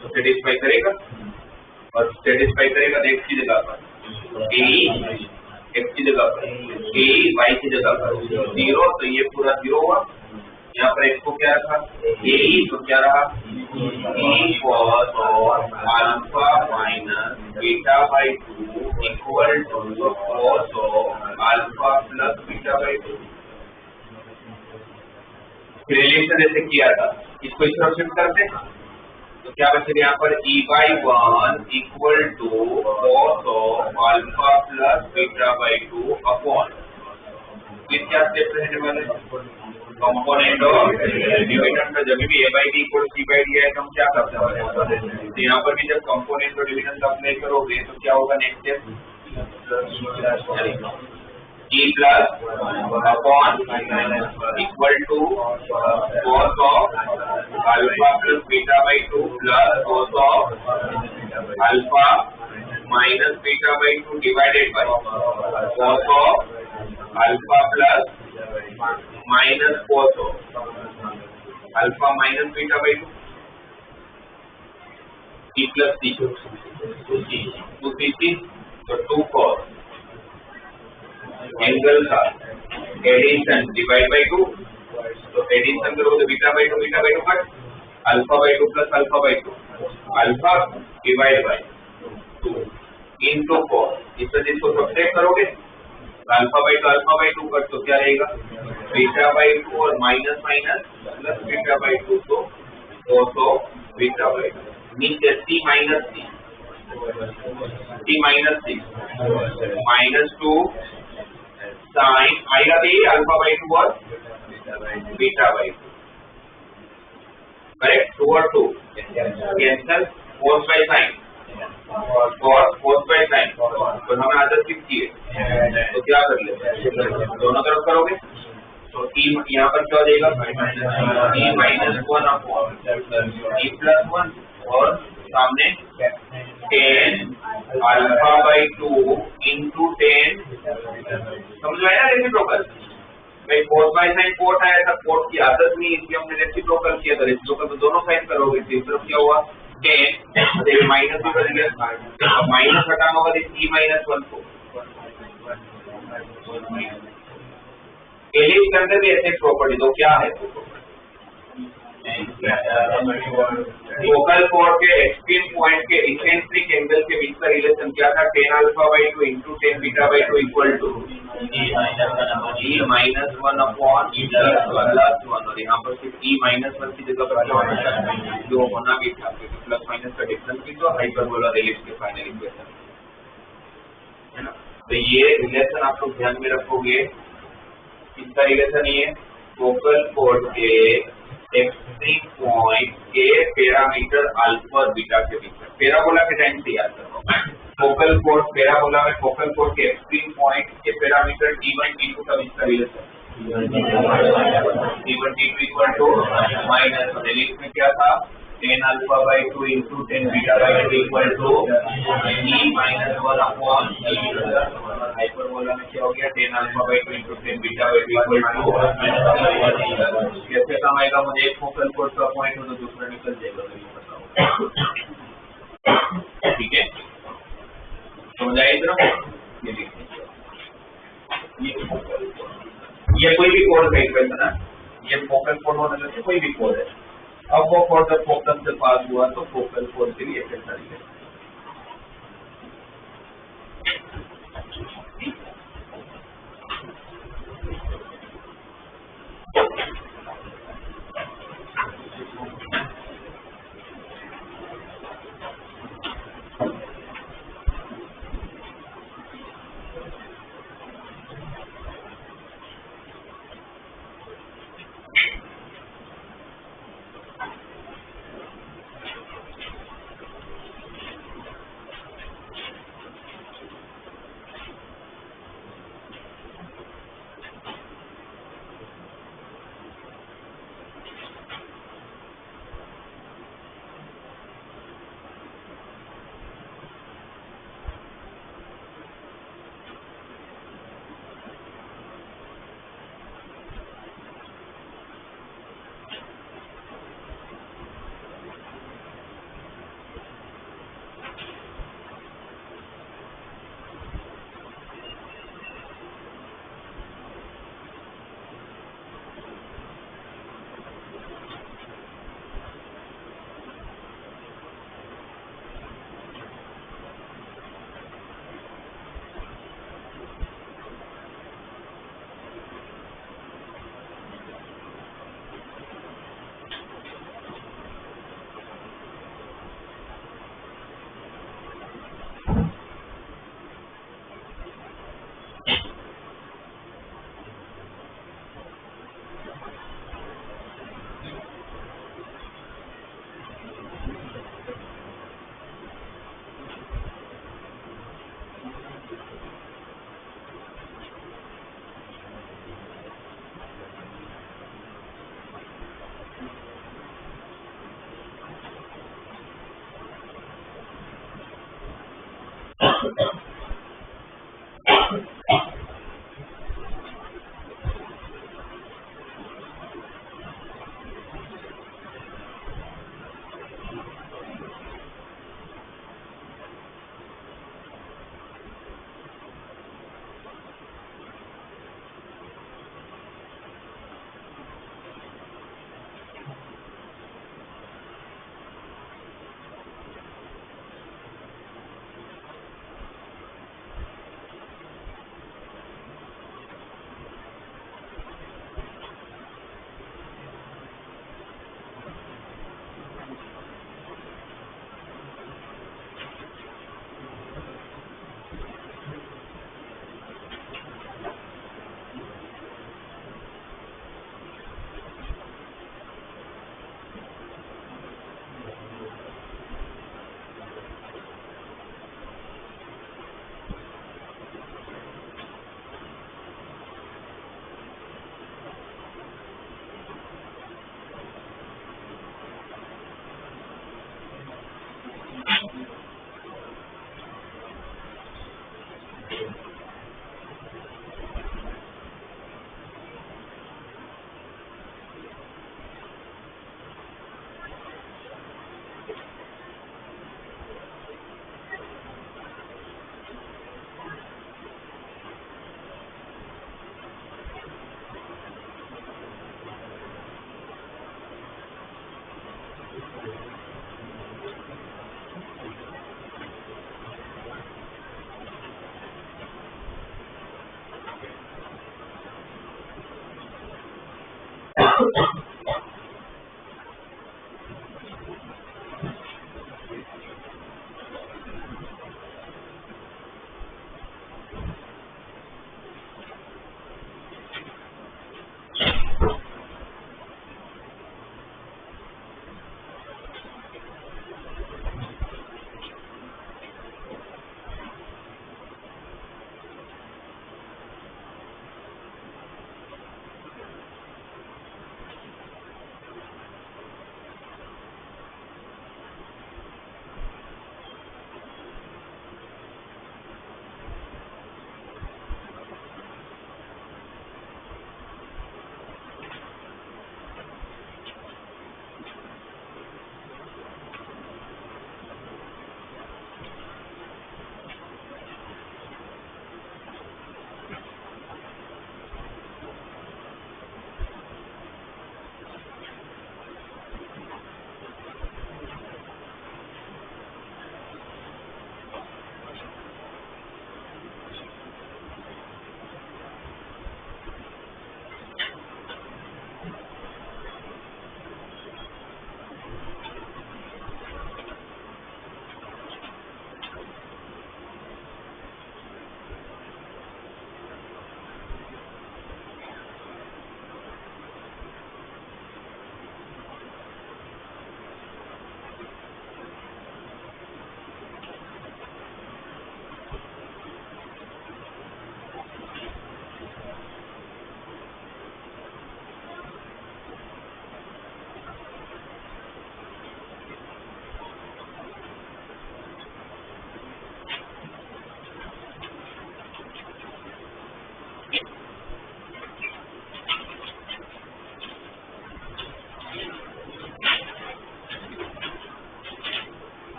तो सेटिस्फाई करेगा, और सेटिस्फाई करेगा तो x की जगह पर ए, x की जगह पर ए, y की जगह पर 0, तो ये पूरा 0 हुआ। यहाँ पर x को क्या रखा? ए, तो क्या रहा? e cos of alpha minus beta by 2 equal to cos of alpha plus beta by 2। Relation ऐसे किया था, इसको इस तरफ शिफ्ट करते हैं तो क्या बचेगा? यहाँ पर e by 1 equal to cos of alpha plus beta by 2 upon किस क्या स्टेप रहने वाले? Component of dividend. जब भी a by b equal c by d है तो हम क्या करते हैं? तो यहाँ पर भी जब कंपोनेंट और डिविडेंड अप्लाई करोगे तो क्या होगा? Next step e plus upon equal to cos of alpha plus beta by 2 plus cos of alpha minus beta by 2 divided by cos of alpha plus minus cos of alpha minus beta by 2 e plus c 2c तो 2 cos angle का addition divide by 2, तो addition करो तो beta by 2 cut alpha by 2 plus alpha by 2 alpha divide by 2 into cos। इससे जिसको subtract करोगे alpha by 2 cut तो क्या रहेगा? बीटा बाई 2 और minus minus plus beta by 2 तो cos ऑफ बीटा बाई 2 नीचे c माइनस माइनस 2 साइन आएगा तो ये अल्फा बाई 2 और बीटा बाई 2, करेक्ट। 2 और 2 cancel, cos by sine cos by sine तो हमें आदत सीखी है तो क्या कर लेते हैं? दोनों तरफ करोगे तो e यहाँ पर क्या हो जाएगा? e minus 1 upon e plus 1 और सामने 10 अल्फा बाई 2 इंटू 10, समझ में आया? रेसिप्रोकल भाई cos बाई साइन कोट आया था, कोट की आदत नहीं इसलिए हमने रेसिप्रोकल किया था। रेसिप्रोकल तो दोनों साइड करोगे, इस तरफ क्या हुआ? 10 माइनस भी बच गया, माइनस हटाना होगा e माइनस 1 को। एलिप्स के अंदर भी ऐसे प्रॉपर्टी तो क्या है? फोकल पॉइंट के एक्सट्रीम पॉइंट के इसेंट्रिक एंगल के बीच का रिलेशन क्या था? 10 alpha by 2 into 10 beta by 2 equal to e minus 1 upon e plus 1, और यहाँ पर सिर्फ e माइनस 1 की जगह पर जो होना भी था क्योंकि प्लस माइनस का डिफरेंस भी तो हाइपरबोला एलिप्स के फाइनल इक्वेशन है ना। तो ये रिलेशन आप लोग ध्यान में रखोगे इस तरीके से नहीं है, फोकल कोड के एक्सट्रीम पॉइंट के पैरामीटर अल्फा और बीटा के बीच में, पैराबोला के टाइम से याद करो, फोकल कोड पैराबोला में फोकल कोड के एक्सट्रीम पॉइंट के पैरामीटर t1 t2 का बीच का relation t1 t2 equal to minus में क्या था tan alpha by 2 into tan beta by 2 equal to e minus 1 upon hyperbola में क्या हो गया tan alpha by 2 into tan beta by 2 equal to कैसे काम आएगा, मुझे एक फोकल कोड का पॉइंट हो तो दूसरा निकल जाएगा, तो ये बताओ। ठीक है, समझ आए इतना, ये लिखिए, ये कोई भी कोड का इक्वेशन है, ये फोकल कोड होने लगे कोई भी कोड है, अब वो कोड जब फोकल से पास हुआ तो फोकल कोड के लिए कैसा है।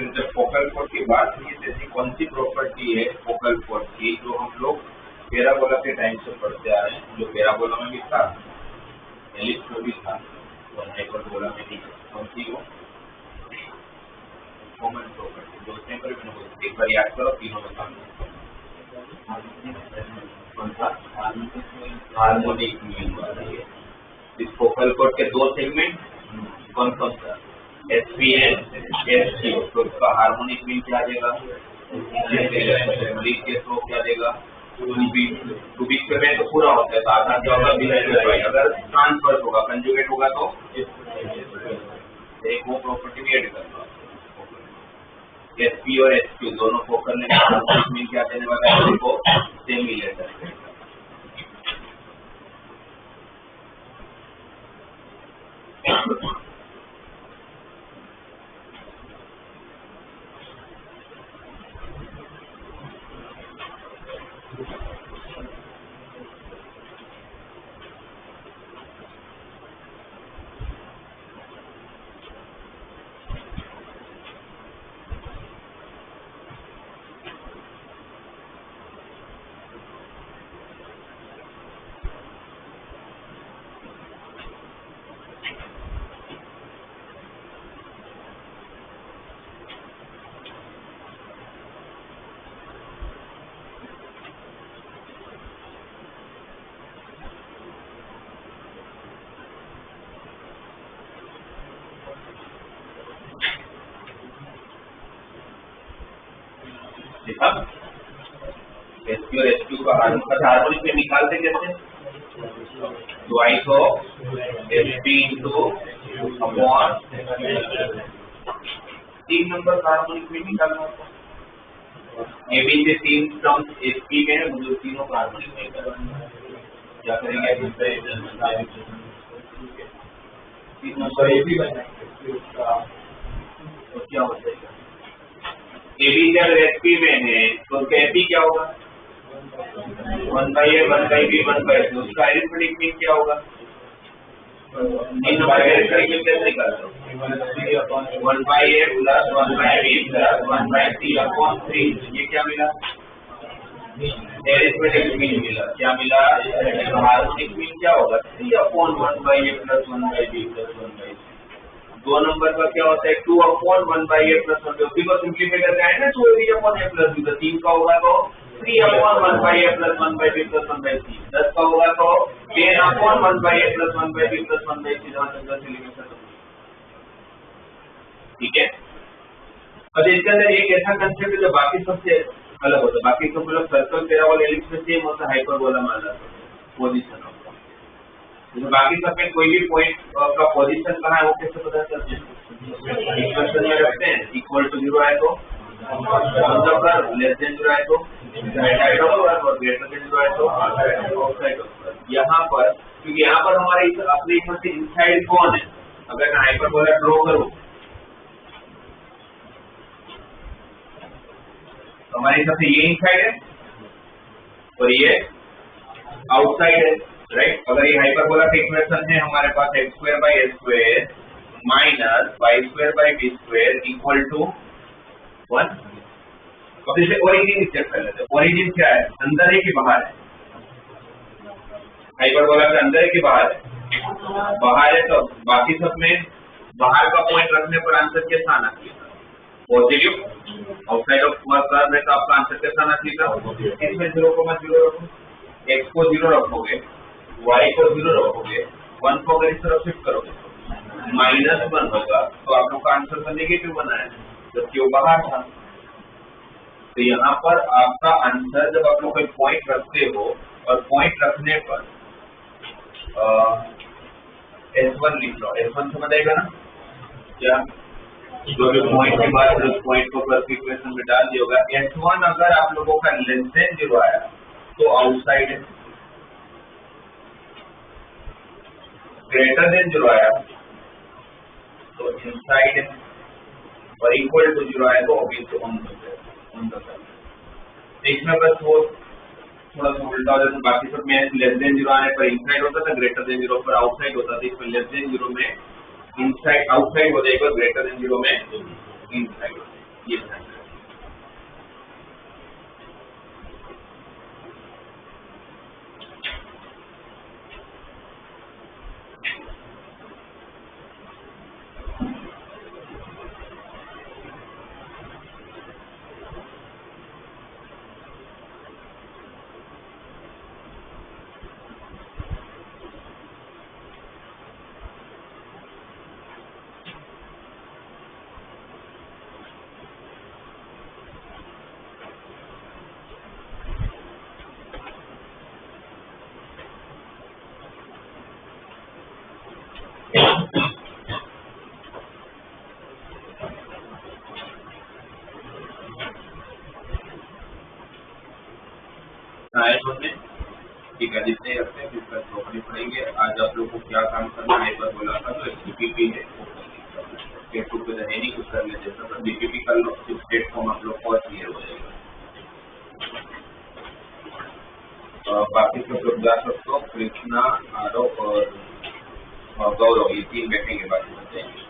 जब फोकल कोड की बात हुई तो ऐसी कौन सी प्रॉपर्टी है फोकल कोड की जो हम लोग पैराबोला के टाइम से पढ़ते आ रहे हैं, जो पैराबोला में भी था, एलिप्स में भी था और हाइपरबोला में भी। कौन सी वो कॉमन प्रॉपर्टी जो उसने पर मैंने एक बार याद करो, तीनों बता कौन सा हार्मोनिक मीन वाला है। इस फोकल कोड के दो सेगमेंट कौन कौन सा, SP एंड SQ। तो इसका हार्मोनिक मीन क्या देगा, मरीज के थ्रो क्या देगा, टू बी में तो पूरा होता है, तो आधा क्या होगा बिल्कुल। अगर ट्रांसवर्स होगा कंजुगेट होगा तो एक वो प्रॉपर्टी भी ऐड करना। SP और SQ दोनों फोकल ने हार्मोनिक मीन क्या देने वाला है, उनको सेम ही लेटर है। SQ और SQ का हार्मोनिक में निकालते कैसे, twice of SP into upon 3 number harmonic में निकालना होता है। AB से 3 टर्म्स SP में है, मुझे तीनों का हार्मोनिक में करना है। क्या करेंगे, 3 नंबर AB बनाएंगे तो क्या हो जाएगा, AB जब SP में है तो SP क्या होगा, 1/A 1/B 1/C। उसका अरिथमेटिक मीन क्या होगा, इन नंबर अरिथमेटिक मीन कैसे निकालते हो, 1/A plus 1/B plus 1/C upon 3। ये क्या मिला, अरिथमेटिक मीन मिला। क्या मिला, हार्मोनिक मीन क्या होगा, 3 upon 1/A plus 1/B plus 1/C। 2 number का क्या होता है, 2 अपॉन 1/A प्लस 1/B। उसी को सिंप्लीफाई करके आए ना, 2 अपॉन A प्लस B। तो 3 का होगा तो 3 upon 1/A plus 1/B plus 1/C। 10 का होगा तो 10 upon 1/A plus 1/B plus 1/C। ठीक है। अब इसके अंदर एक ऐसा कंसेप्ट है जो बाकी सबसे अलग होता है। बाकी सब मतलब सर्कल, पैराबोला, एलिप्स में सेम होता है, हाइपरबोला मान लो पोजीशन होता है। बाकी सब में कोई भी पॉइंट का पोजीशन कहाँ है वो कैसे पता चलते हैं, इक्वेशन में रखते हैं। इक्वल टू 0 है तो लेस देन 0 है तो साइड ऑफ कर्व और ग्रेटर देन 0 है तो आउटसाइड ऑफ कर्व। यहाँ पर क्योंकि यहाँ पर हमारे अपने इसमें से इनसाइड कौन है, अगर मैं हाइपरबोला ड्रॉ करूँ तो हमारे हिसाब से ये इनसाइड है और ये आउटसाइड है, राइट। अगर ये हाइपरबोला का इक्वेशन है हमारे पास x² minus y² equal to 1। अब इसे ओरिजिन चेक कर लेते हैं। ओरिजिन क्या है, अंदर है कि बाहर है, हाइपरबोला के अंदर है कि बाहर है, बाहर है। तो बाकी सब में बाहर का पॉइंट रखने पर आंसर कैसा आना चाहिए, पॉजिटिव आउटसाइड ऑफ कर्व है तो आपका आंसर कैसा आना चाहिए? इसमें 0,0 रखो, x को 0 रखोगे, y को 0 रखोगे, 1 को अगर इस तरफ शिफ्ट करोगे -1 होगा तो आप लोग का आंसर तो नेगेटिव बना है जबकि वो बाहर था। तो यहाँ पर आपका आंसर जब आप लोग कोई पॉइंट रखते हो और पॉइंट रखने पर S1 लिख लो, S1 समझ आएगा ना? क्या जो भी पॉइंट के बाद उस पॉइंट को कर्व इक्वेशन में डाल दिया होगा। S1 अगर आप लोगों का लेस देन 0 आया तो आउटसाइड है, ग्रेटर देन 0 आया तो इनसाइड है, और इक्वल टू 0 आया तो ऑब्वियसली ऑन होता है। इसमें बस वो थोड़ा सा उल्टा हो जाता है, बाकी सब में लेस देन 0 आने पर इनसाइड होता था, ग्रेटर देन 0 पर आउटसाइड होता था। इसमें लेस देन 0 में इनसाइड आउटसाइड हो जाएगा, ग्रेटर देन 0 में इनसाइड हो जाएगा। ये ध्यान रखना। ठीक है, जितने रखते हैं फिर रोकने पड़ेंगे। आज आप लोगों को क्या काम करना है एक बार बोला था, तो बीपीपी है फेसबुक पे है नहीं कुछ करने जैसा, तो बीपीपी कर लो, प्लेटफॉर्म आप लोग को क्लियर हो जाएगा। बाकी सब लोग जा सकते हो, कृष्णा, आरव और गौरव, ये 3 बैठेंगे बाकी बताएंगे।